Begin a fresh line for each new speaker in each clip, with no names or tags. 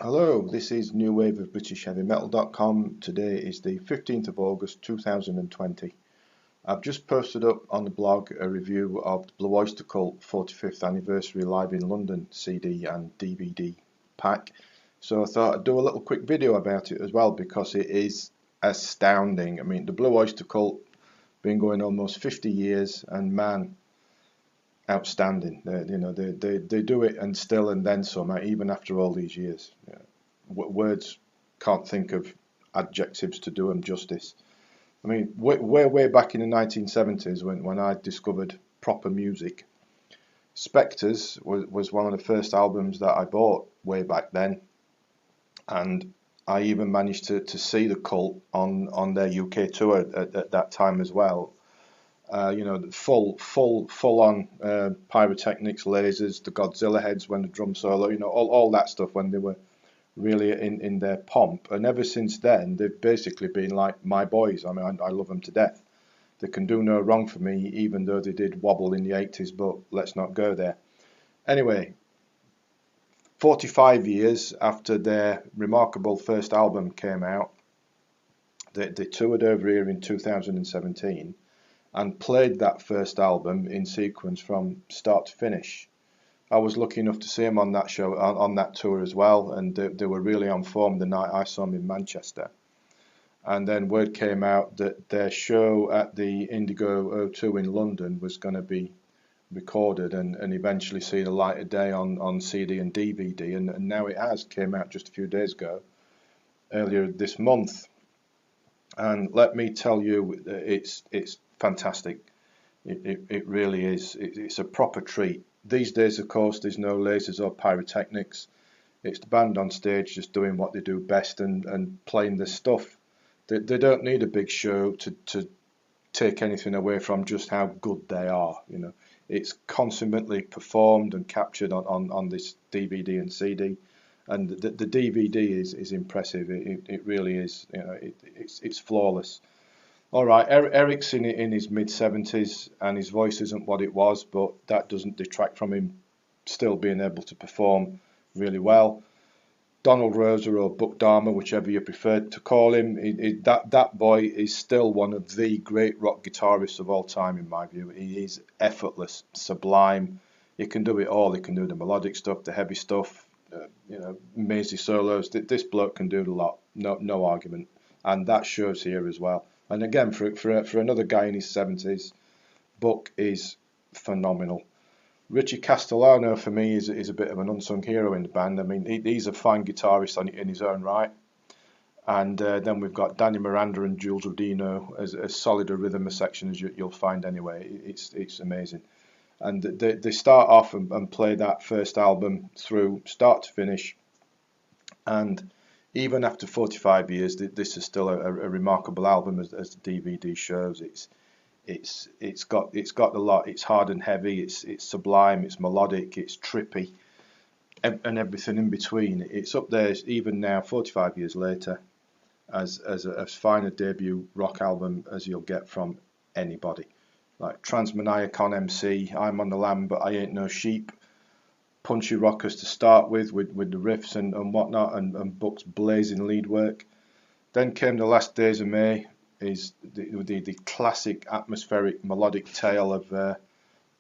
Hello, this is New Wave of British Heavy Metal.com. Today is the 15th of August 2020. I've just posted up on the blog a review of the Blue Oyster Cult 45th Anniversary Live in London CD and DVD pack. So I thought I'd do a little quick video about it as well because it is astounding. I mean, the Blue Oyster Cult been going almost 50 years and man, outstanding. They do it and still and then some, even after all these years. Words can't think of adjectives to do them justice. I mean, way back in the 1970s when I discovered proper music, Spectres was one of the first albums that I bought way back then, and I even managed to see the Cult on their UK tour at that time as well. Full on pyrotechnics, lasers, the Godzilla heads when the drum solo, all that stuff when they were really in their pomp. And ever since then, they've basically been like my boys. I mean, I love them to death. They can do no wrong for me, even though they did wobble in the 80s, but let's not go there. Anyway, 45 years after their remarkable first album came out, they toured over here in 2017 and played that first album in sequence from start to finish. I was lucky enough to see them on that show, on that tour as well, and they were really on form the night I saw them in Manchester. And then word came out that their show at the Indigo O2 in London was going to be recorded and eventually see the light of day on CD and DVD, and now it has, came out just a few days ago, earlier this month. And let me tell you, it's fantastic. It really is. It's a proper treat. These days, of course, there's no lasers or pyrotechnics. It's the band on stage just doing what they do best and playing their stuff. They don't need a big show to take anything away from just how good they are. It's consummately performed and captured on this DVD and CD. And the DVD is impressive. It really is. It's flawless. All right, Eric's in his mid-70s and his voice isn't what it was, but that doesn't detract from him still being able to perform really well. Donald Rosa or Buck Dharma, whichever you prefer to call him, that boy is still one of the great rock guitarists of all time in my view. He is effortless, sublime. He can do it all. He can do the melodic stuff, the heavy stuff, mazy solos. This bloke can do a lot, no argument, and that shows here as well. And again, for another guy in his 70s, Buck is phenomenal. Richie Castellano, for me, is a bit of an unsung hero in the band. I mean, he's a fine guitarist in his own right. And then we've got Danny Miranda and Jules Rodino as solid a rhythm section as you'll find anyway. It's amazing. And they start off and play that first album through start to finish. And even after 45 years, this is still a remarkable album, as the DVD shows. It's got a lot. It's hard and heavy. It's sublime. It's melodic. It's trippy, and everything in between. It's up there even now, 45 years later, as fine a debut rock album as you'll get from anybody. Like Transmaniac on MC, I'm on the Lamb, but I Ain't No Sheep. Punchy rockers to start with the riffs and whatnot, and Buck's blazing lead work. Then came The Last Days of May, is the classic atmospheric melodic tale of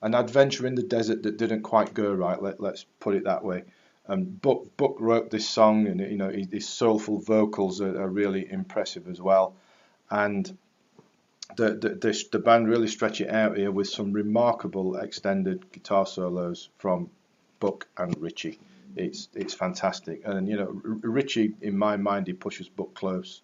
an adventure in the desert that didn't quite go right. Let's put it that way. And Buck wrote this song, and his soulful vocals are really impressive as well. And the band really stretch it out here with some remarkable extended guitar solos from Buck and Richie. It's fantastic, and Richie, in my mind, he pushes Buck close.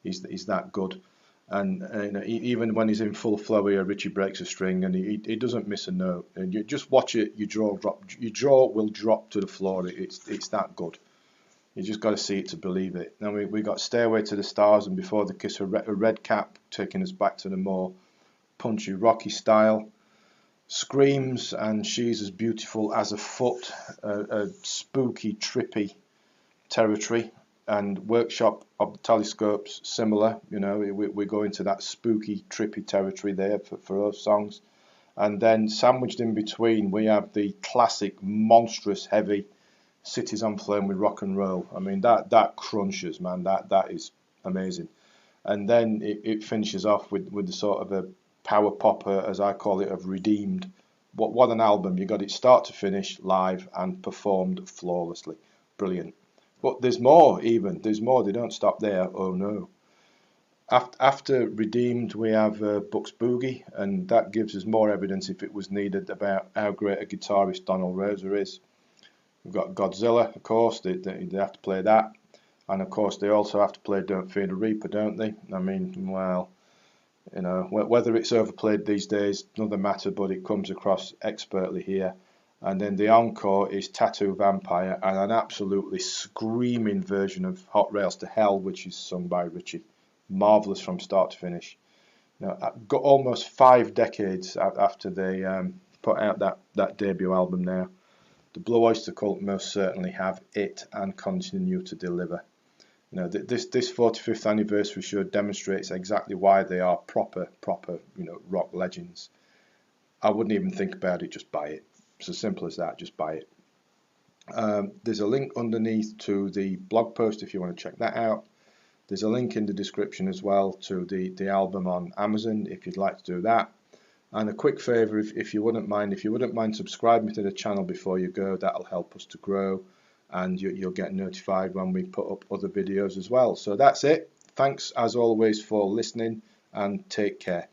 He's that good, and even when he's in full flow here, Richie breaks a string and he doesn't miss a note. And you just watch it, your jaw will drop to the floor. It's that good. You just got to see it to believe it. Now we got Stairway to the Stars and Before the Kiss, a Red Cap, taking us back to the more punchy, rocky style. Screams and She's as Beautiful as a Foot, a spooky, trippy territory, and Workshop of the Telescopes, similar. We go into that spooky, trippy territory there for those songs. And then sandwiched in between, we have the classic, monstrous, heavy Cities on Flame with Rock and Roll. I mean, that crunches, man. That is amazing. And then it finishes off with the sort of a power popper, as I call it, of Redeemed. What an album. You got it start to finish live and performed flawlessly. Brilliant. But there's more, even. There's more. They don't stop there. Oh no. After Redeemed, we have Bucks Boogie, and that gives us more evidence, if it was needed, about how great a guitarist Donald Rosa is. We've got Godzilla, of course. They have to play that. And of course, they also have to play Don't Fear the Reaper, don't they? I mean, well, you know, whether it's overplayed these days, doesn't matter, but it comes across expertly here. And then the encore is Tattoo Vampire, and an absolutely screaming version of Hot Rails to Hell, which is sung by Richie. Marvellous from start to finish. You know, got almost 5 decades after they put out that debut album now. The Blue Oyster Cult most certainly have it and continue to deliver. You know, this 45th anniversary show demonstrates exactly why they are proper, you know, rock legends. I wouldn't even think about it, just buy it. It's as simple as that, just buy it. There's a link underneath to the blog post if you want to check that out. There's a link in the description as well to the album on Amazon if you'd like to do that. And a quick favour, if you wouldn't mind subscribing to the channel before you go, that'll help us to grow, and you'll get notified when we put up other videos as well. So that's it. Thanks as always for listening, and take care.